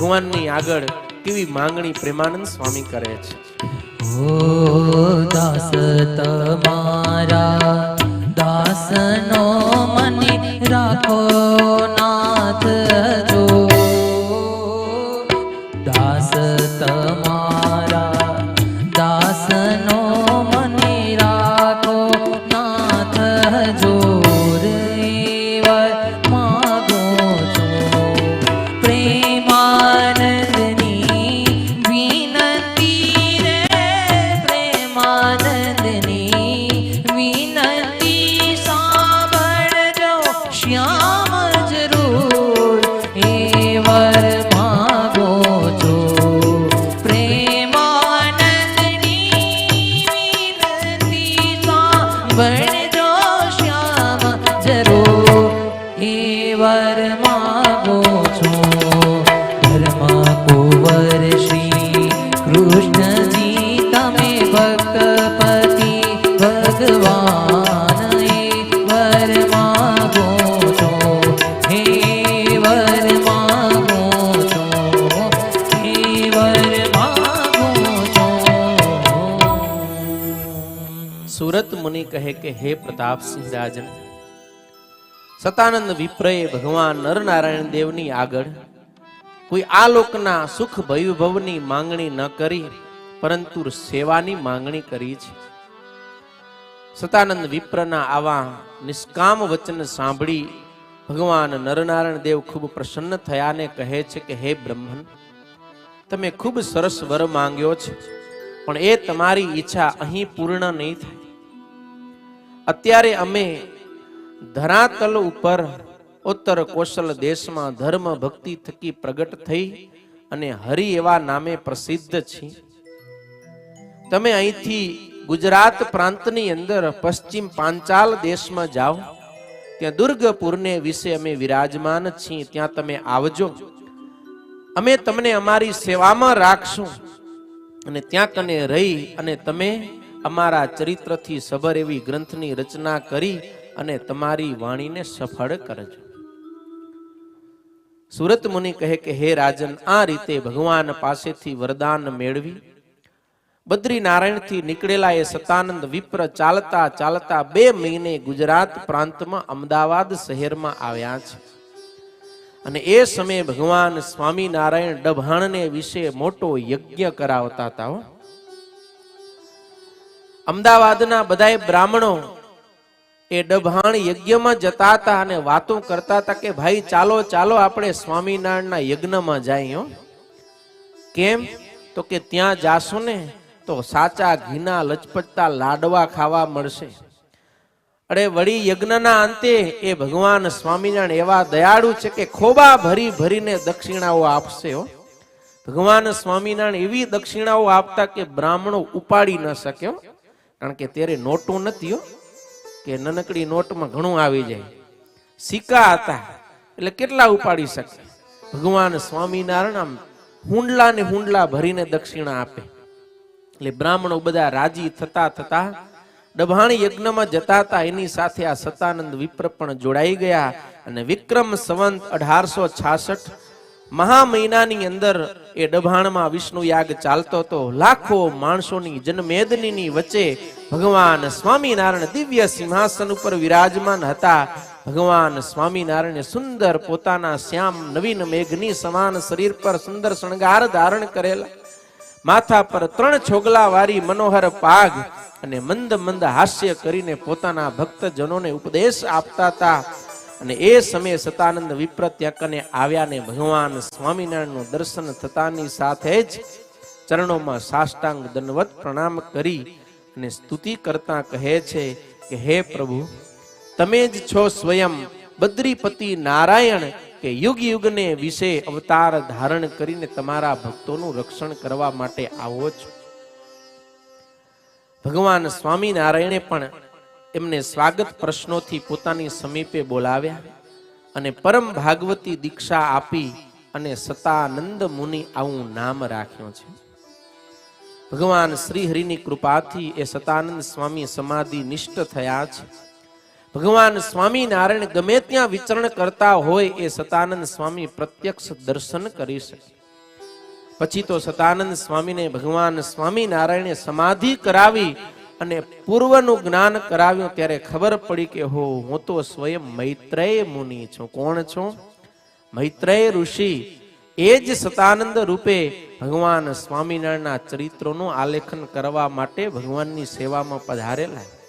ભગવાનની આગળ કેવી માંગણી પ્રેમાનંદ સ્વામી કરે છે. ઓ દાસ તમારા દાસનો મને રાખો નાથ જો, દાસ તમારા દાસનો મને રાખો નાથ જો, માગો છો પ્રેમાનંદની વિનંતી રે, પ્રેમાનંદની વિનંતી સાંભળજો શ્યામ જરૂર, એ વર માગો છો પ્રેમાનંદની વિનંતી સાંભળજો શ્યામ જરૂર, એ વર માગો છો. ધર્મ કુંવર શ્રી કૃષ્ણજી તમે ભક્તપતિ ભગવાન, એ વર માગો છો, હે વર માગો છો, હે વર માગો છો. સુરત મુનિ કહે કે હે પ્રતાપસિંહ રાજન, સતાનંદ વિપ્રએ ભગવાન નરનારાયણ દેવની આગળ કોઈ આ લોકના સુખ વૈભવની માંગણી ન કરી, પરંતુ સેવાની માંગણી કરી છે. સતાનંદ વિપ્રના આવા નિષ્કામ વચન સાંભળી ભગવાન નરનારાયણ દેવ ખૂબ પ્રસન્ન થયા ને કહે છે કે હે બ્રહ્મન, તમે ખૂબ સરસ વર માંગ્યો છે, પણ એ તમારી ઈચ્છા અહીં પૂર્ણ નહીં થાય. અત્યારે અમે ધરાતલ ઉપર ઉત્તર કૌશલ દેશમાં ધર્મ ભક્તિ થકી પ્રગટ થઈ અને હરિ એવા નામે પ્રસિદ્ધ છે. તમે અહીંથી ગુજરાત પ્રાંતની અંદર પશ્ચિમ પાંચાલ દેશમાં જાઓ, ત્યાં દુર્ગપુરને વિશે અમે વિરાજમાન છીએ, ત્યાં તમે આવજો, અમે તમને અમારી સેવામાં રાખશું અને ત્યાં કને રહી અને તમે અમારા ચરિત્રથી સભર એવી ગ્રંથની રચના કરી અને તમારી વાણીને સફળ કરજો. સુરત મુનિ કહે કે હે રાજન, આ રીતે ભગવાન પાસેથી વરદાન મેળવી બદ્રીનારાયણથી નીકળેલા એ સતાનંદ વિપ્ર ચાલતા ચાલતા 2 મહિને ગુજરાત પ્રાંતમાં અમદાવાદ શહેરમાં આવ્યા છે. અને એ સમયે ભગવાન સ્વામિનારાયણ ડભાણને વિશે મોટો યજ્ઞ કરાવતા હતા. અમદાવાદના બધાય બ્રાહ્મણો એ ડભાણ યજ્ઞમાં જતા હતા અને વાતો કરતા હતા કે ભાઈ ચાલો ચાલો આપણે સ્વામિનારાયણના યજ્ઞમાં જઈએ. કેમ? તો કે ત્યાં જાશું ને તો સાચા ઘીના લચપચતા લાડવા ખાવા મળશે. અરે વળી યજ્ઞના અંતે એ ભગવાન સ્વામિનારાયણ એવા દયાળુ છે કે ખોબા ભરી ભરીને દક્ષિણાઓ આપશે. ભગવાન સ્વામિનારાયણ એવી દક્ષિણાઓ આપતા કે બ્રાહ્મણો ઉપાડી ન શક્યો, કારણ કે ત્યારે નોટું નથી કે નનકડી નોટમાં ઘણું આવી જાય, સિક્કા હતા એટલે કેટલા ઉપાડી શકે. ભગવાન સ્વામિનારાયણ આમ હુંડલા ને હુંડલા ભરીને દક્ષિણા આપે, એટલે બ્રાહ્મણો બધા રાજી થતા થતા ડભાણ યજ્ઞમાં જતા હતા. એની સાથે આ સતાનંદ વિપ્ર પણ જોડાઈ ગયા અને વિક્રમ સંવંત 1866 મહા મહિનાની અંદર એ ડભાણમાં વિષ્ણુ યાગ ચાલતો હતો. લાખો માણસોની જનમેદનીની વચ્ચે ભગવાન સ્વામિનારાયણ દિવ્ય સિંહાસન ઉપર વિરાજમાન હતા. ભગવાન સ્વામિનારાયણે સુંદર પોતાના શ્યામ નવીન મેઘની સમાન શરીર પર સુંદર શણગાર ધારણ કરેલા, માથા પર 3 છોગલા વાળી મનોહર પાઘ અને મંદ મંદ હાસ્ય કરીને પોતાના ભક્તજનોને ઉપદેશ આપતા હતા. અને એ સમયે સતાનંદ વિપ્ર ત્યાં કને આવ્યા ને ભગવાન સ્વામિનારાયણનું દર્શન થતાની સાથે જ ચરણોમાં સાષ્ટાંગ દંડવત પ્રણામ કરી અને સ્તુતિ કરતા કહે છે કે હે પ્રભુ, તમે જ છો સ્વયં બદ્રીપતિ નારાયણ કે યુગ યુગને વિશે અવતાર ધારણ કરીને તમારા ભક્તોનું રક્ષણ કરવા માટે આવો છો. ભગવાન સ્વામિનારાયણે પણ એમને સ્વાગત પ્રશ્નોથી પોતાની સમીપે બોલાવ્યા અને પરમ ભાગવતી દીક્ષા આપી અને સતાનંદ મુનિ આવું નામ રાખ્યું છે. ભગવાન શ્રી હરિની કૃપાથી એ સતાનંદ સ્વામી સમાધિ નિષ્ઠ થયા છે. ભગવાન સ્વામિનારાયણ ગમે ત્યાં વિચરણ કરતા હોય એ સતાનંદ સ્વામી પ્રત્યક્ષ દર્શન કરી શકે. પછી તો સતાનંદ સ્વામીને ભગવાન સ્વામિનારાયણે સમાધિ કરાવી અને પૂર્વનું જ્ઞાન કરાવ્યું ત્યારે ખબર પડી કે હો, હું તો સ્વયં મૈત્રેય મુનિ છું. કોણ છું? મૈત્રેય ઋષિ. એ જ સતાનંદ રૂપે ભગવાન સ્વામિનારાયણના ચરિત્રોનું આલેખન કરવા માટે ભગવાનની સેવામાં પધારેલા.